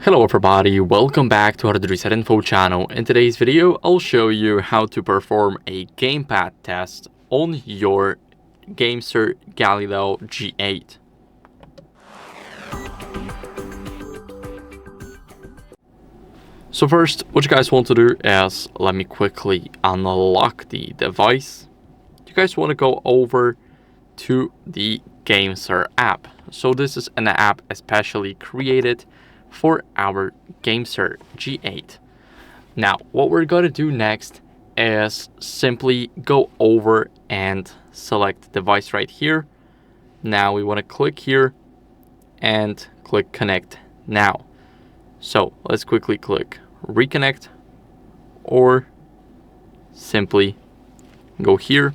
Hello everybody, welcome back to HardReset.Info channel. In today's video, I'll show you how to perform a gamepad test on your GameSir Galileo G8. So first, what you guys want to do is, let me quickly unlock the device. You guys want to go over to the GameSir app. So this is an app especially created for our GameSir G8. Now, what we're going to do next is simply go over and select the device right here. Now we want to click here and click connect now. So let's quickly click reconnect, or simply go here,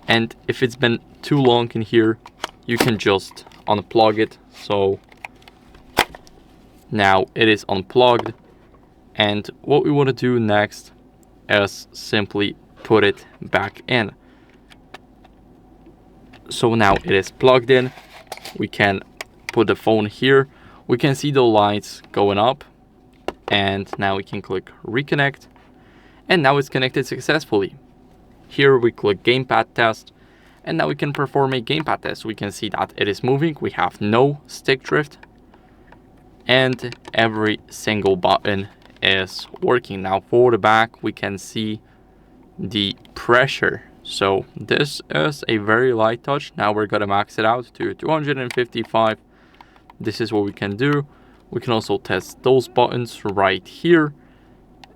and if it's been too long in here, you can just unplug it. So now it is unplugged, and what we want to do next is simply put it back in. So now it is plugged in. We can put the phone here. We can see the lights going up, and now we can click reconnect, and now it's connected successfully. Here we click gamepad test, and now we can perform a gamepad test. We can see that it is moving. We have no stick drift, and every single button is working. Now for the back, we can see the pressure. So this is a very light touch. Now we're gonna max it out to 255. This is what we can do. We can also test those buttons right here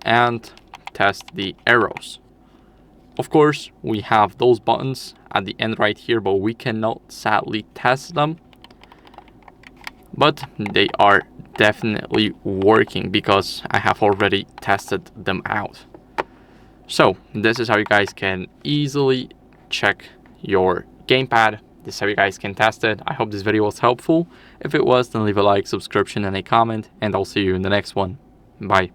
and test the arrows. Of course, we have those buttons at the end right here, but we cannot sadly test them. But they are definitely working because I have already tested them out. So this is how you guys can easily check your gamepad. This is how you guys can test it. I hope this video was helpful. If it was, then leave a like, subscription, and a comment, and I'll see you in the next one. Bye.